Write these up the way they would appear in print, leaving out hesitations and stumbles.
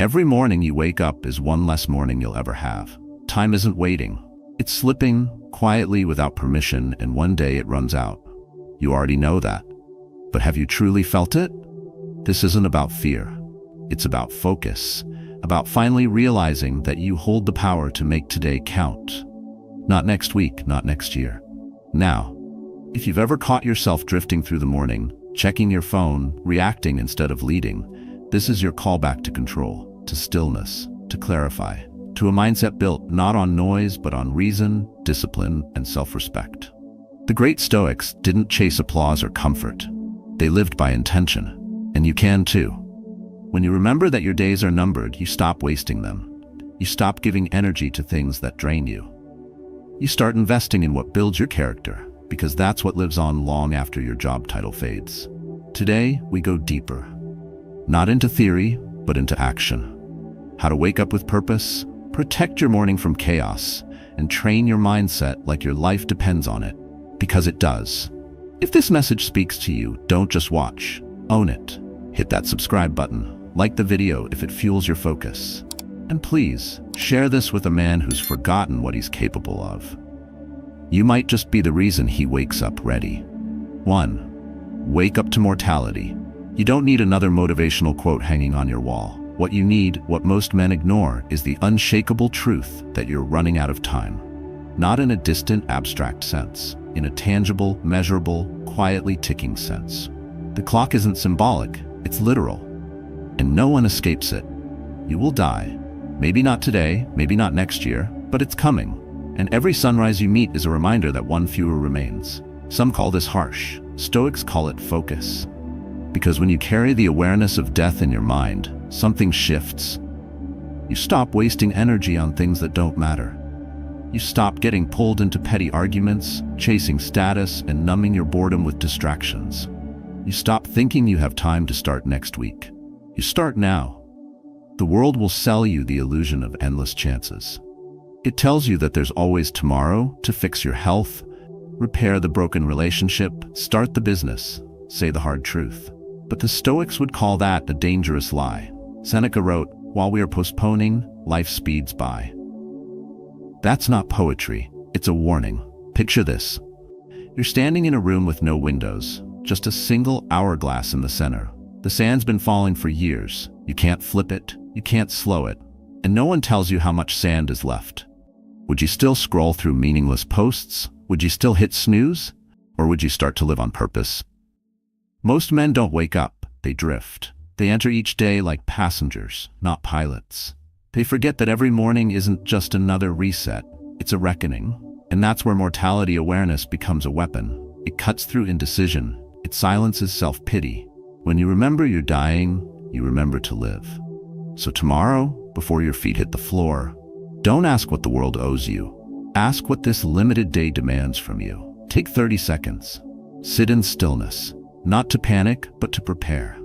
Every morning you wake up is one less morning you'll ever have. Time isn't waiting. It's slipping quietly without permission, and one day it runs out. You already know that. But have you truly felt it? This isn't about fear. It's about focus, about finally realizing that you hold the power to make today count. Not next week, not next year. Now, if you've ever caught yourself drifting through the morning, checking your phone, reacting instead of leading, this is your call back to control, to stillness, to clarify, to a mindset built not on noise but on reason, discipline, and self-respect. The great Stoics didn't chase applause or comfort. They lived by intention, and you can too. When you remember that your days are numbered, you stop wasting them. You stop giving energy to things that drain you. You start investing in what builds your character, because that's what lives on long after your job title fades. Today, we go deeper. Not into theory, but into action. How to wake up with purpose, protect your morning from chaos, and train your mindset like your life depends on it, because it does. If this message speaks to you, don't just watch, own it. Hit that subscribe button. Like the video if it fuels your focus. And please, share this with a man who's forgotten what he's capable of. You might just be the reason he wakes up ready. 1. Wake up to mortality. You don't need another motivational quote hanging on your wall. What you need, what most men ignore, is the unshakable truth that you're running out of time. Not in a distant, abstract sense, in a tangible, measurable, quietly ticking sense. The clock isn't symbolic, it's literal. And no one escapes it. You will die. Maybe not today, maybe not next year, but it's coming. And every sunrise you meet is a reminder that one fewer remains. Some call this harsh. Stoics call it focus. Because when you carry the awareness of death in your mind, something shifts. You stop wasting energy on things that don't matter. You stop getting pulled into petty arguments, chasing status, and numbing your boredom with distractions. You stop thinking you have time to start next week. You start now. The world will sell you the illusion of endless chances. It tells you that there's always tomorrow to fix your health, repair the broken relationship, start the business, say the hard truth. But the Stoics would call that a dangerous lie. Seneca wrote, "While we are postponing, life speeds by." That's not poetry, it's a warning. Picture this. You're standing in a room with no windows, just a single hourglass in the center. The sand's been falling for years. You can't flip it, you can't slow it, and no one tells you how much sand is left. Would you still scroll through meaningless posts? Would you still hit snooze? Or would you start to live on purpose? Most men don't wake up, they drift. They enter each day like passengers, not pilots. They forget that every morning isn't just another reset, it's a reckoning. And that's where mortality awareness becomes a weapon. It cuts through indecision, it silences self-pity. When you remember you're dying, you remember to live. So tomorrow, before your feet hit the floor, don't ask what the world owes you. Ask what this limited day demands from you. Take 30 seconds. Sit in stillness, not to panic, but to prepare.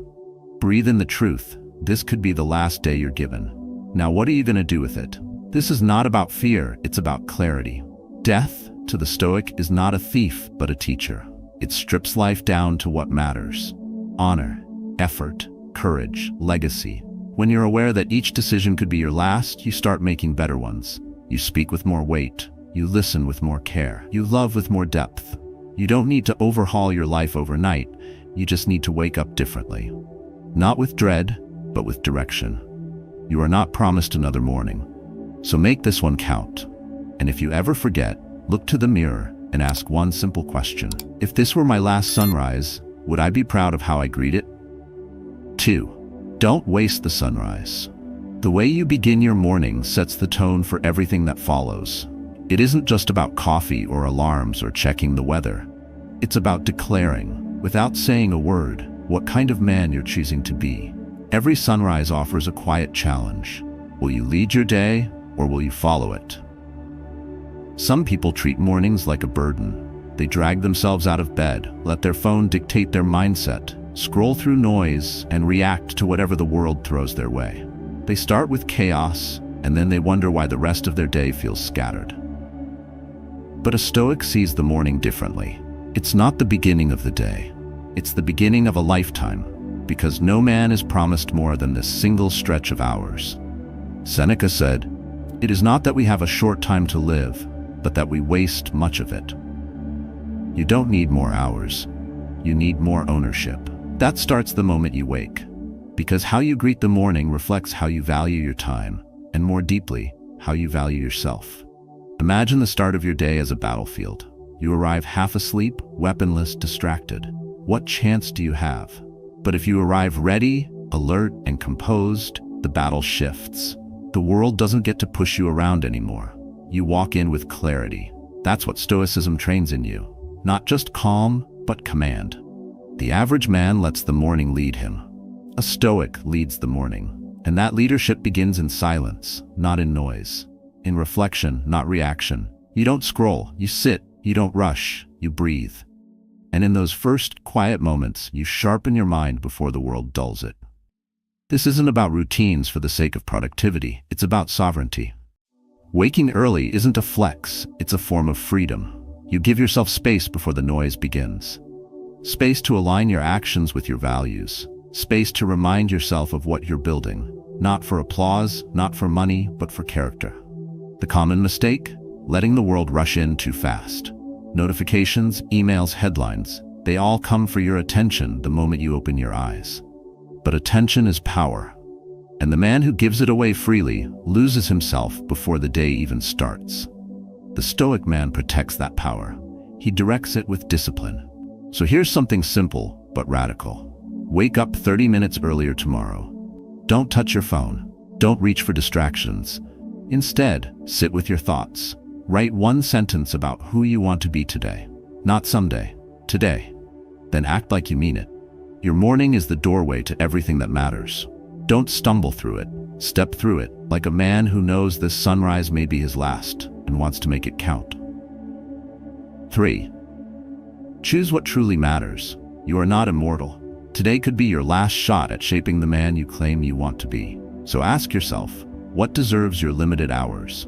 Breathe in the truth. This could be the last day you're given. Now what are you going to do with it? This is not about fear, it's about clarity. Death, to the Stoic, is not a thief, but a teacher. It strips life down to what matters. Honor, effort, courage, legacy. When you're aware that each decision could be your last, you start making better ones. You speak with more weight. You listen with more care. You love with more depth. You don't need to overhaul your life overnight. You just need to wake up differently. Not with dread, but with direction. You are not promised another morning. So make this one count. And if you ever forget, look to the mirror and ask one simple question. If this were my last sunrise, would I be proud of how I greet it? 2. Don't waste the sunrise. The way you begin your morning sets the tone for everything that follows. It isn't just about coffee or alarms or checking the weather. It's about declaring, without saying a word, what kind of man you're choosing to be. Every sunrise offers a quiet challenge. Will you lead your day, or will you follow it? Some people treat mornings like a burden. They drag themselves out of bed, let their phone dictate their mindset, scroll through noise, and react to whatever the world throws their way. They start with chaos, and then they wonder why the rest of their day feels scattered. But a Stoic sees the morning differently. It's not the beginning of the day. It's the beginning of a lifetime. because no man is promised more than this single stretch of hours. Seneca said, "It is not that we have a short time to live, but that we waste much of it." You don't need more hours. You need more ownership. That starts the moment you wake, because how you greet the morning reflects how you value your time, and more deeply, how you value yourself. Imagine the start of your day as a battlefield. You arrive half asleep, weaponless, distracted. What chance do you have? But if you arrive ready, alert, and composed, the battle shifts. The world doesn't get to push you around anymore. You walk in with clarity. That's what Stoicism trains in you. Not just calm, but command. The average man lets the morning lead him. A Stoic leads the morning. And that leadership begins in silence, not in noise. In reflection, not reaction. You don't scroll, you sit, you don't rush, you breathe. And in those first quiet moments, you sharpen your mind before the world dulls it. This isn't about routines for the sake of productivity, it's about sovereignty. Waking early isn't a flex, it's a form of freedom. You give yourself space before the noise begins. Space to align your actions with your values. Space to remind yourself of what you're building. Not for applause, not for money, but for character. The common mistake? Letting the world rush in too fast. Notifications, emails, headlines, they all come for your attention the moment you open your eyes. But attention is power, and the man who gives it away freely loses himself before the day even starts. The Stoic man protects that power. He directs it with discipline. So here's something simple but radical. Wake up 30 minutes earlier tomorrow. Don't touch your phone. Don't reach for distractions. Instead, sit with your thoughts. Write one sentence about who you want to be today. Not someday, today. Then act like you mean it. Your morning is the doorway to everything that matters. Don't stumble through it. Step through it like a man who knows this sunrise may be his last and wants to make it count. 3. Choose what truly matters. You are not immortal. Today could be your last shot at shaping the man you claim you want to be. So ask yourself, what deserves your limited hours?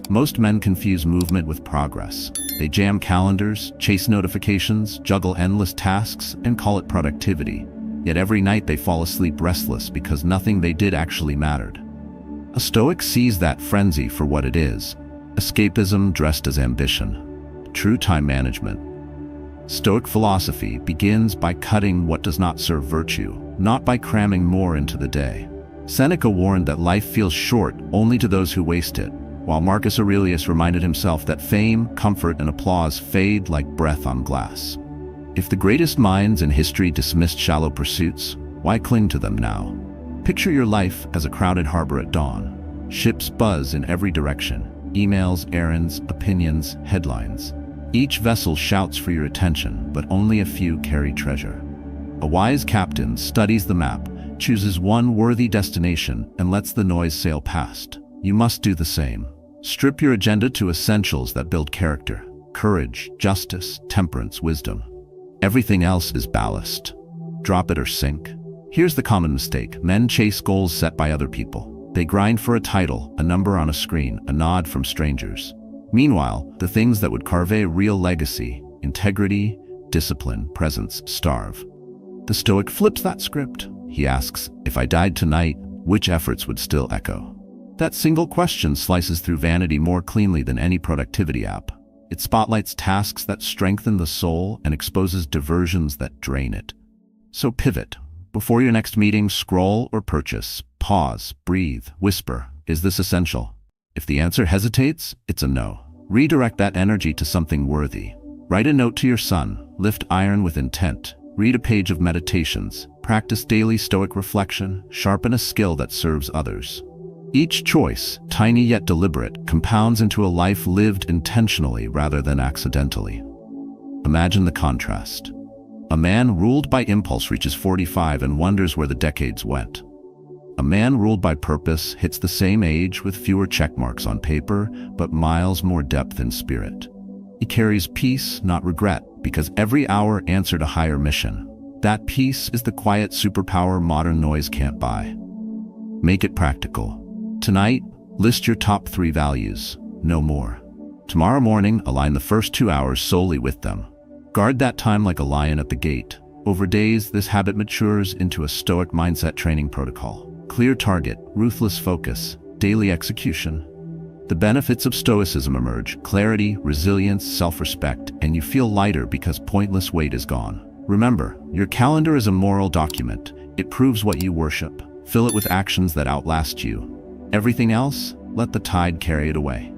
Most men confuse movement with progress. They jam calendars, chase notifications, juggle endless tasks, and call it productivity. Yet every night they fall asleep restless because nothing they did actually mattered. A Stoic sees that frenzy for what it is: escapism dressed as ambition. True time management. Stoic philosophy begins by cutting what does not serve virtue, not by cramming more into the day. Seneca warned that life feels short only to those who waste it, while Marcus Aurelius reminded himself that fame, comfort, and applause fade like breath on glass. If the greatest minds in history dismissed shallow pursuits, why cling to them now? Picture your life as a crowded harbor at dawn. Ships buzz in every direction. Emails, errands, opinions, headlines. Each vessel shouts for your attention, but only a few carry treasure. A wise captain studies the map, chooses one worthy destination, and lets the noise sail past. You must do the same. Strip your agenda to essentials that build character: courage, justice, temperance, wisdom. Everything else is ballast. Drop it or sink. Here's the common mistake. Men chase goals set by other people. They grind for a title, a number on a screen, a nod from strangers. Meanwhile, the things that would carve a real legacy, integrity, discipline, presence, starve. The Stoic flips that script. He asks, if I died tonight, which efforts would still echo? That single question slices through vanity more cleanly than any productivity app. It spotlights tasks that strengthen the soul and exposes diversions that drain it. So pivot. Before your next meeting, scroll or purchase. Pause, breathe, whisper. Is this essential? If the answer hesitates, it's a no. Redirect that energy to something worthy. Write a note to your son. Lift iron with intent. Read a page of meditations. Practice daily Stoic reflection. Sharpen a skill that serves others. Each choice, tiny yet deliberate, compounds into a life lived intentionally rather than accidentally. Imagine the contrast. A man ruled by impulse reaches 45 and wonders where the decades went. A man ruled by purpose hits the same age with fewer checkmarks on paper, but miles more depth in spirit. He carries peace, not regret, because every hour answered a higher mission. That peace is the quiet superpower modern noise can't buy. Make it practical. Tonight, list your top 3 values, no more. Tomorrow morning, align the first 2 hours solely with them. Guard that time like a lion at the gate. Over days, this habit matures into a Stoic mindset training protocol. Clear target, ruthless focus, daily execution. The benefits of Stoicism emerge: clarity, resilience, self-respect, and you feel lighter because pointless weight is gone. Remember, your calendar is a moral document. It proves what you worship. Fill it with actions that outlast you. Everything else, let the tide carry it away.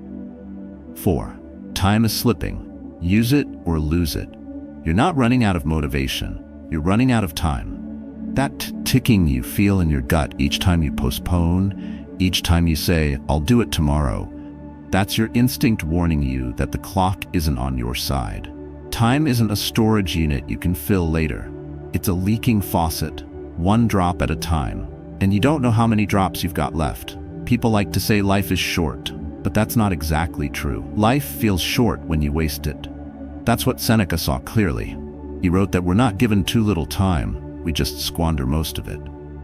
4. Time is slipping. Use it or lose it. You're not running out of motivation. You're running out of time. That ticking you feel in your gut each time you postpone, each time you say, "I'll do it tomorrow," that's your instinct warning you that the clock isn't on your side. Time isn't a storage unit you can fill later. It's a leaking faucet, one drop at a time. And you don't know how many drops you've got left. People like to say life is short, but that's not exactly true. Life feels short when you waste it. That's what Seneca saw clearly. He wrote that we're not given too little time, we just squander most of it.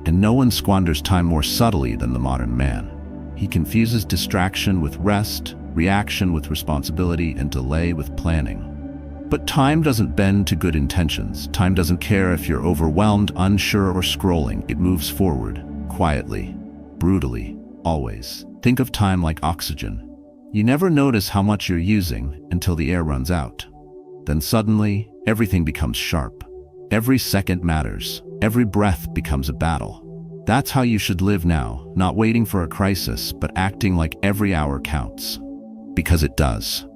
And no one squanders time more subtly than the modern man. He confuses distraction with rest, reaction with responsibility, and delay with planning. But time doesn't bend to good intentions. Time doesn't care if you're overwhelmed, unsure, or scrolling. It moves forward, quietly, brutally, always. Think of time like oxygen. You never notice how much you're using until the air runs out. Then suddenly, everything becomes sharp. Every second matters. Every breath becomes a battle. That's how you should live now, not waiting for a crisis, but acting like every hour counts. Because it does.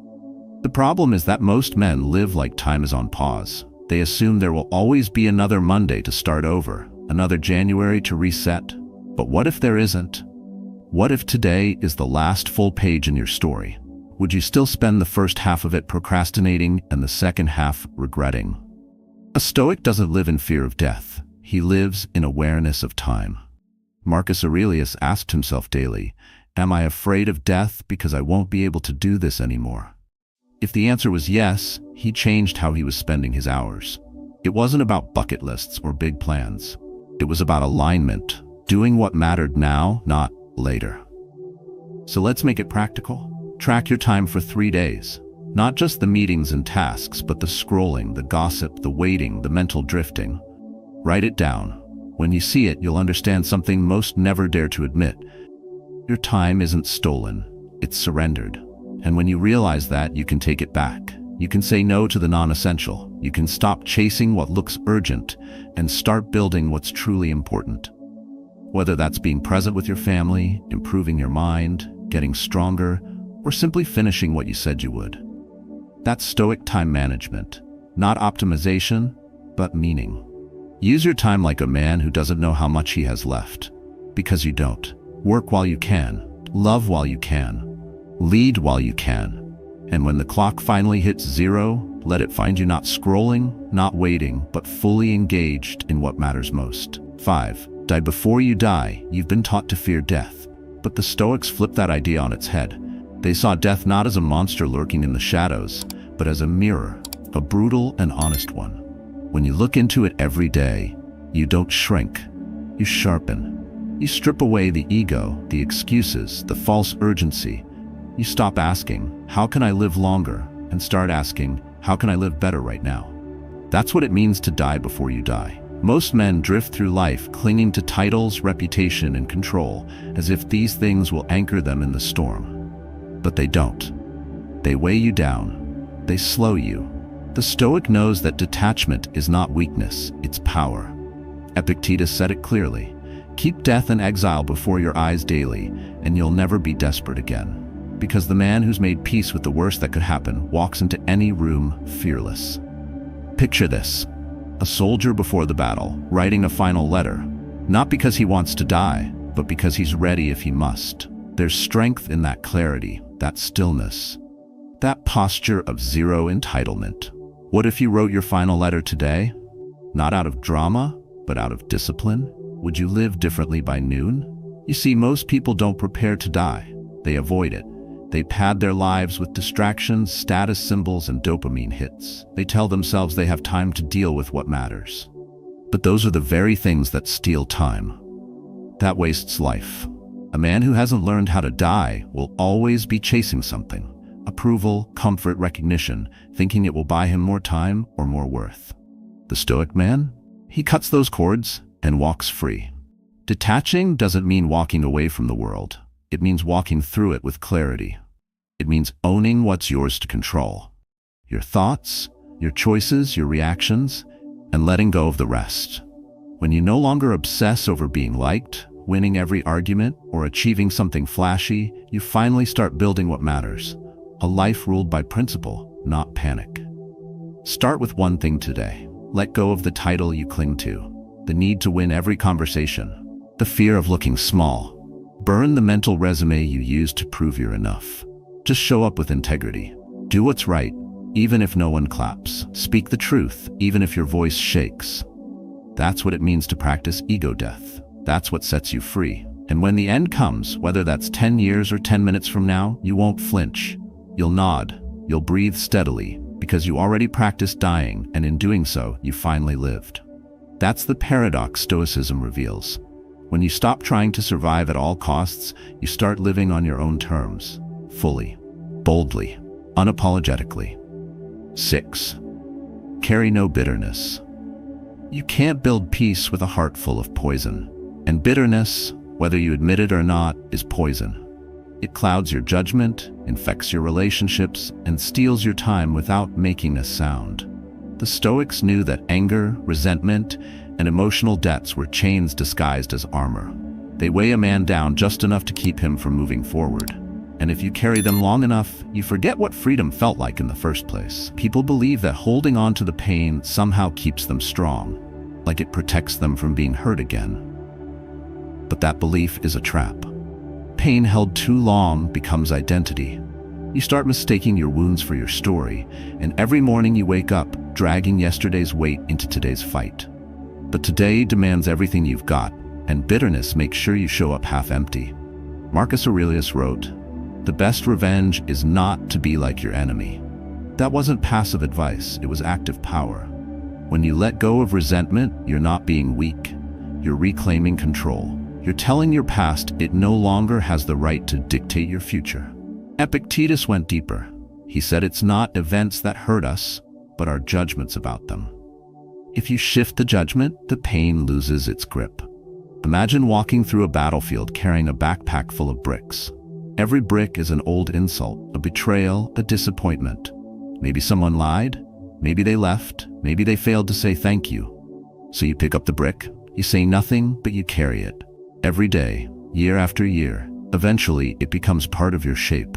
The problem is that most men live like time is on pause. They assume there will always be another Monday to start over, another January to reset. But what if there isn't? What if today is the last full page in your story? Would you still spend the first half of it procrastinating and the second half regretting? A Stoic doesn't live in fear of death. He lives in awareness of time. Marcus Aurelius asked himself daily, "Am I afraid of death because I won't be able to do this anymore?" If the answer was yes, he changed how he was spending his hours. It wasn't about bucket lists or big plans. It was about alignment, doing what mattered now, not later. So let's make it practical. Track your time for 3 days. Not just the meetings and tasks, but the scrolling, the gossip, the waiting, the mental drifting. Write it down. When you see it, you'll understand something most never dare to admit. Your time isn't stolen, it's surrendered. And when you realize that, you can take it back. You can say no to the non-essential. You can stop chasing what looks urgent and start building what's truly important. Whether that's being present with your family, improving your mind, getting stronger, or simply finishing what you said you would. That's Stoic time management. Not optimization, but meaning. Use your time like a man who doesn't know how much he has left. Because you don't. Work while you can. Love while you can. Lead while you can. And when the clock finally hits 0, let it find you not scrolling, not waiting, but fully engaged in what matters most. 5. Die before you die. You've been taught to fear death. But the Stoics flipped that idea on its head. They saw death not as a monster lurking in the shadows, but as a mirror, a brutal and honest one. When you look into it every day, you don't shrink, you sharpen. You strip away the ego, the excuses, the false urgency. You stop asking, "How can I live longer?" and start asking, "How can I live better right now?" That's what it means to die before you die. Most men drift through life clinging to titles, reputation, and control, as if these things will anchor them in the storm. But they don't. They weigh you down. They slow you. The Stoic knows that detachment is not weakness, it's power. Epictetus said it clearly. Keep death and exile before your eyes daily, and you'll never be desperate again. Because the man who's made peace with the worst that could happen walks into any room fearless. Picture this. A soldier before the battle, writing a final letter. Not because he wants to die, but because he's ready if he must. There's strength in that clarity, that stillness, that posture of zero entitlement. What if you wrote your final letter today? Not out of drama, but out of discipline? Would you live differently by noon? You see, most people don't prepare to die. They avoid it. They pad their lives with distractions, status symbols, and dopamine hits. They tell themselves they have time to deal with what matters. But those are the very things that steal time. That wastes life. A man who hasn't learned how to die will always be chasing something. Approval, comfort, recognition, thinking it will buy him more time or more worth. The Stoic man? He cuts those cords and walks free. Detaching doesn't mean walking away from the world. It means walking through it with clarity. It means owning what's yours to control. Your thoughts, your choices, your reactions, and letting go of the rest. When you no longer obsess over being liked, winning every argument, or achieving something flashy, you finally start building what matters. A life ruled by principle, not panic. Start with one thing today. Let go of the title you cling to, the need to win every conversation, the fear of looking small. Burn the mental resume you used to prove you're enough. Just show up with integrity. Do what's right, even if no one claps. Speak the truth, even if your voice shakes. That's what it means to practice ego death. That's what sets you free. And when the end comes, whether that's 10 years or 10 minutes from now, you won't flinch. You'll nod. You'll breathe steadily, because you already practiced dying, and in doing so, you finally lived. That's the paradox Stoicism reveals. When you stop trying to survive at all costs, you start living on your own terms, fully, boldly, unapologetically. 6. Carry no bitterness. You can't build peace with a heart full of poison. And bitterness, whether you admit it or not, is poison. It clouds your judgment, infects your relationships, and steals your time without making a sound. The Stoics knew that anger, resentment, and emotional debts were chains disguised as armor. They weigh a man down just enough to keep him from moving forward. And if you carry them long enough, you forget what freedom felt like in the first place. People believe that holding on to the pain somehow keeps them strong, like it protects them from being hurt again. But that belief is a trap. Pain held too long becomes identity. You start mistaking your wounds for your story, and every morning you wake up dragging yesterday's weight into today's fight. But today demands everything you've got, and bitterness makes sure you show up half empty. Marcus Aurelius wrote, "The best revenge is not to be like your enemy." That wasn't passive advice, it was active power. When you let go of resentment, you're not being weak. You're reclaiming control. You're telling your past it no longer has the right to dictate your future. Epictetus went deeper. He said it's not events that hurt us, but our judgments about them. If you shift the judgment, the pain loses its grip. Imagine walking through a battlefield carrying a backpack full of bricks. Every brick is an old insult, a betrayal, a disappointment. Maybe someone lied, maybe they left, maybe they failed to say thank you. So you pick up the brick, you say nothing, but you carry it. Every day, year after year, eventually it becomes part of your shape.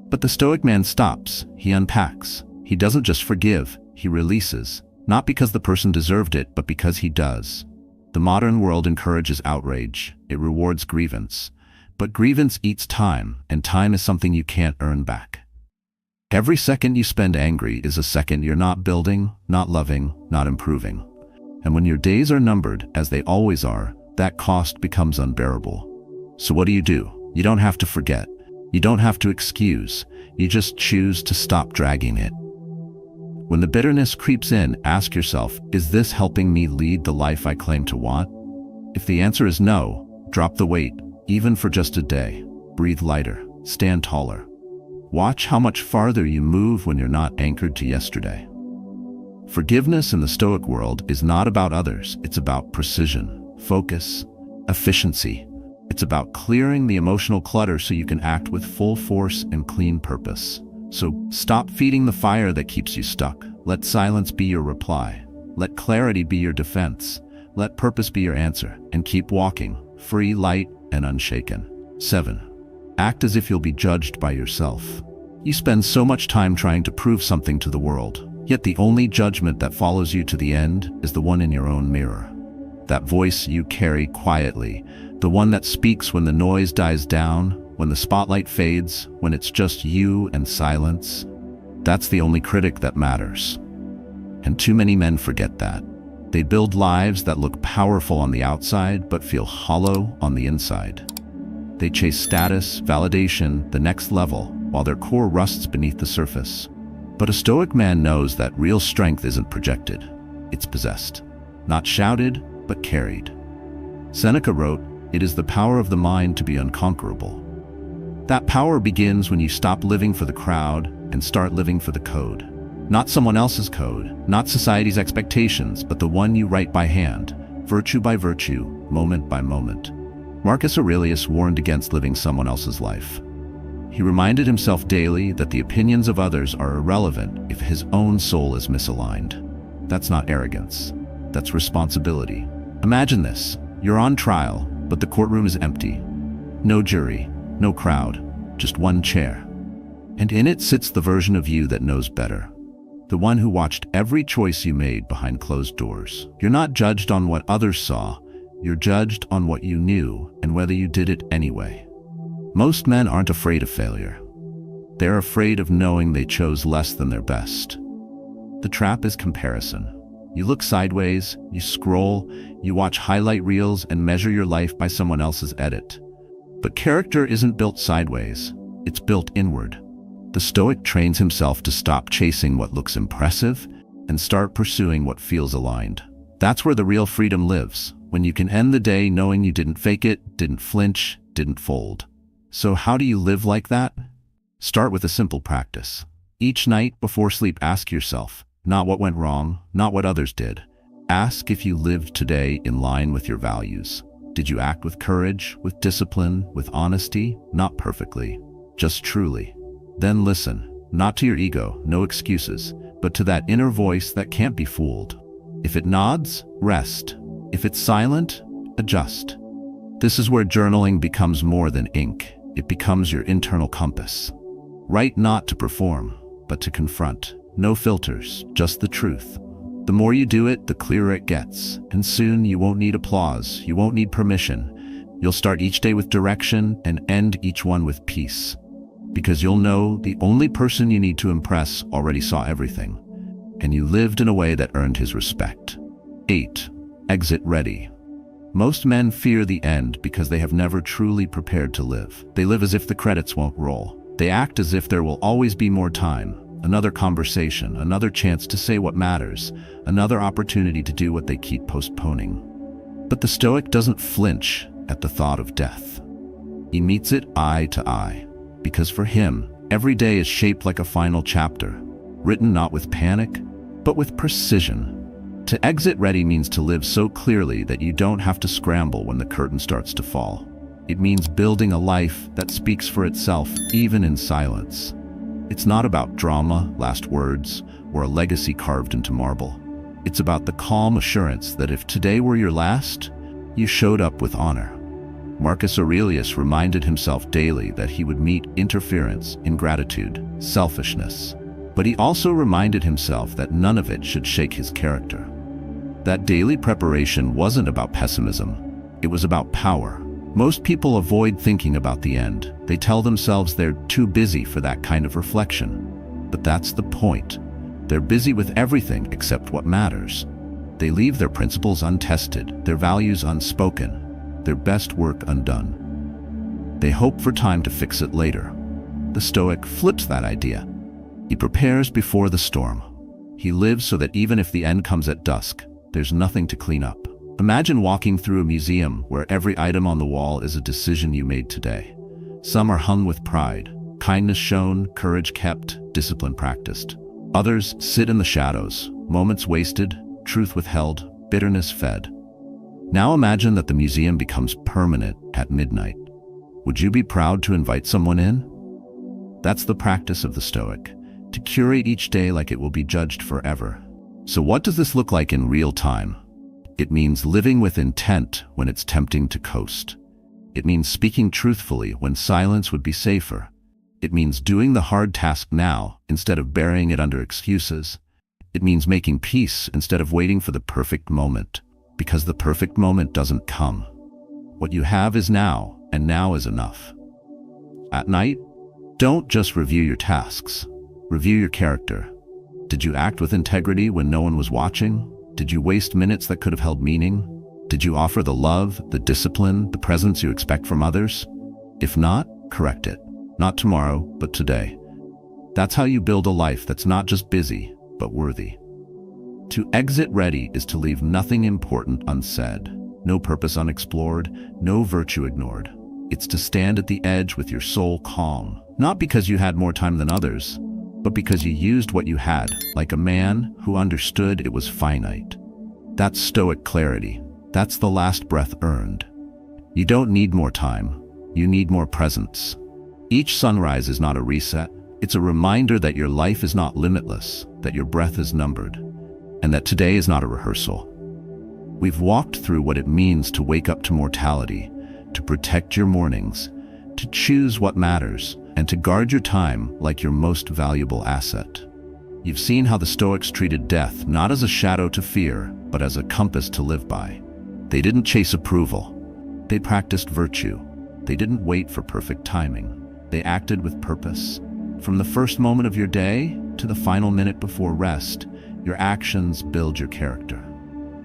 But the Stoic man stops, he unpacks. He doesn't just forgive, he releases. Not because the person deserved it, but because he does. The modern world encourages outrage, it rewards grievance. But grievance eats time, and time is something you can't earn back. Every second you spend angry is a second you're not building, not loving, not improving. And when your days are numbered, as they always are, that cost becomes unbearable. So what do? You don't have to forget. You don't have to excuse. You just choose to stop dragging it. When the bitterness creeps in, ask yourself, is this helping me lead the life I claim to want? If the answer is no, drop the weight, even for just a day. Breathe lighter, stand taller. Watch how much farther you move when you're not anchored to yesterday. Forgiveness in the Stoic world is not about others, it's about precision. Focus, efficiency. It's about clearing the emotional clutter so you can act with full force and clean purpose. So stop feeding the fire that keeps you stuck. Let silence be your reply. Let clarity be your defense. Let purpose be your answer. And keep walking, free, light, and unshaken. 7. Act as if you'll be judged by yourself. You spend so much time trying to prove something to the world, yet the only judgment that follows you to the end is the one in your own mirror. That voice you carry quietly, the one that speaks when the noise dies down, when the spotlight fades, when it's just you and silence. That's the only critic that matters. And too many men forget that. They build lives that look powerful on the outside but feel hollow on the inside. They chase status, validation, the next level, while their core rusts beneath the surface. But a Stoic man knows that real strength isn't projected, it's possessed. Not shouted, but carried. Seneca wrote, "It is the power of the mind to be unconquerable." That power begins when you stop living for the crowd and start living for the code. Not someone else's code, not society's expectations, but the one you write by hand, virtue by virtue, moment by moment. Marcus Aurelius warned against living someone else's life. He reminded himself daily that the opinions of others are irrelevant if his own soul is misaligned. That's not arrogance. That's responsibility. Imagine this. You're on trial, but the courtroom is empty. No jury, no crowd, just one chair. And in it sits the version of you that knows better. The one who watched every choice you made behind closed doors. You're not judged on what others saw. You're judged on what you knew and whether you did it anyway. Most men aren't afraid of failure. They're afraid of knowing they chose less than their best. The trap is comparison. You look sideways, you scroll, you watch highlight reels and measure your life by someone else's edit. But character isn't built sideways, it's built inward. The Stoic trains himself to stop chasing what looks impressive and start pursuing what feels aligned. That's where the real freedom lives, when you can end the day knowing you didn't fake it, didn't flinch, didn't fold. So how do you live like that? Start with a simple practice. Each night before sleep, ask yourself, not what went wrong, not what others did. Ask if you lived today in line with your values. Did you act with courage, with discipline, with honesty? Not perfectly, just truly. Then listen, not to your ego, no excuses, but to that inner voice that can't be fooled. If it nods, rest. If it's silent, adjust. This is where journaling becomes more than ink. It becomes your internal compass. Write not to perform, but to confront. No filters, just the truth. The more you do it, the clearer it gets. And soon you won't need applause, you won't need permission. You'll start each day with direction and end each one with peace. Because you'll know the only person you need to impress already saw everything. And you lived in a way that earned his respect. 8. Exit ready. Most men fear the end because they have never truly prepared to live. They live as if the credits won't roll. They act as if there will always be more time, another conversation, another chance to say what matters, another opportunity to do what they keep postponing. But the Stoic doesn't flinch at the thought of death. He meets it eye to eye, because for him, every day is shaped like a final chapter, written not with panic, but with precision. To exit ready means to live so clearly that you don't have to scramble when the curtain starts to fall. It means building a life that speaks for itself, even in silence. It's not about drama, last words, or a legacy carved into marble. It's about the calm assurance that if today were your last, you showed up with honor. Marcus Aurelius reminded himself daily that he would meet interference, ingratitude, selfishness. But he also reminded himself that none of it should shake his character. That daily preparation wasn't about pessimism, it was about power. Most people avoid thinking about the end. They tell themselves they're too busy for that kind of reflection. But that's the point. They're busy with everything except what matters. They leave their principles untested, their values unspoken, their best work undone. They hope for time to fix it later. The Stoic flips that idea. He prepares before the storm. He lives so that even if the end comes at dusk, there's nothing to clean up. Imagine walking through a museum where every item on the wall is a decision you made today. Some are hung with pride, kindness shown, courage kept, discipline practiced. Others sit in the shadows, moments wasted, truth withheld, bitterness fed. Now imagine that the museum becomes permanent at midnight. Would you be proud to invite someone in? That's the practice of the Stoic, to curate each day like it will be judged forever. So what does this look like in real time? It means living with intent when it's tempting to coast. It means speaking truthfully when silence would be safer. It means doing the hard task now instead of burying it under excuses. It means making peace instead of waiting for the perfect moment, because the perfect moment doesn't come. What you have is now, and now is enough. At night, don't just review your tasks. Review your character. Did you act with integrity when no one was watching? Did you waste minutes that could have held meaning? Did you offer the love, the discipline, the presence you expect from others? If not, correct it. Not tomorrow, but today. That's how you build a life that's not just busy, but worthy. To exit ready is to leave nothing important unsaid, no purpose unexplored, no virtue ignored. It's to stand at the edge with your soul calm, not because you had more time than others, but because you used what you had, like a man who understood it was finite. That's Stoic clarity. That's the last breath earned. You don't need more time. You need more presence. Each sunrise is not a reset. It's a reminder that your life is not limitless, that your breath is numbered, and that today is not a rehearsal. We've walked through what it means to wake up to mortality, to protect your mornings, to choose what matters, and to guard your time like your most valuable asset. You've seen how the Stoics treated death not as a shadow to fear, but as a compass to live by. They didn't chase approval. They practiced virtue. They didn't wait for perfect timing. They acted with purpose. From the first moment of your day to the final minute before rest, your actions build your character.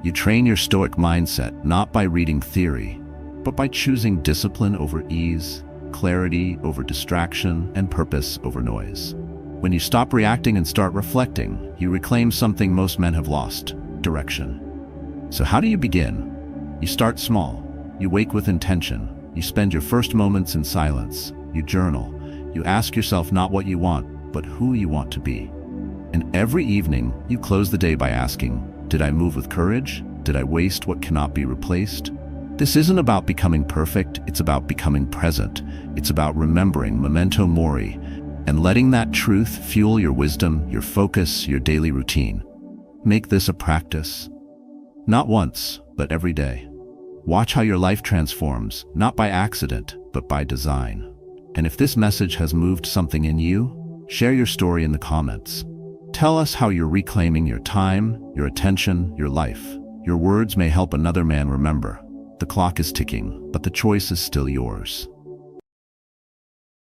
You train your Stoic mindset not by reading theory, but by choosing discipline over ease, clarity over distraction, and purpose over noise. When you stop reacting and start reflecting, you reclaim something most men have lost: direction. So how do you begin? You start small. You wake with intention. You spend your first moments in silence. You journal. You ask yourself not what you want, but who you want to be. And every evening, you close the day by asking, did I move with courage? Did I waste what cannot be replaced? This isn't about becoming perfect, it's about becoming present. It's about remembering memento mori and letting that truth fuel your wisdom, your focus, your daily routine. Make this a practice. Not once, but every day. Watch how your life transforms, not by accident, but by design. And if this message has moved something in you, share your story in the comments. Tell us how you're reclaiming your time, your attention, your life. Your words may help another man remember. The clock is ticking, but the choice is still yours.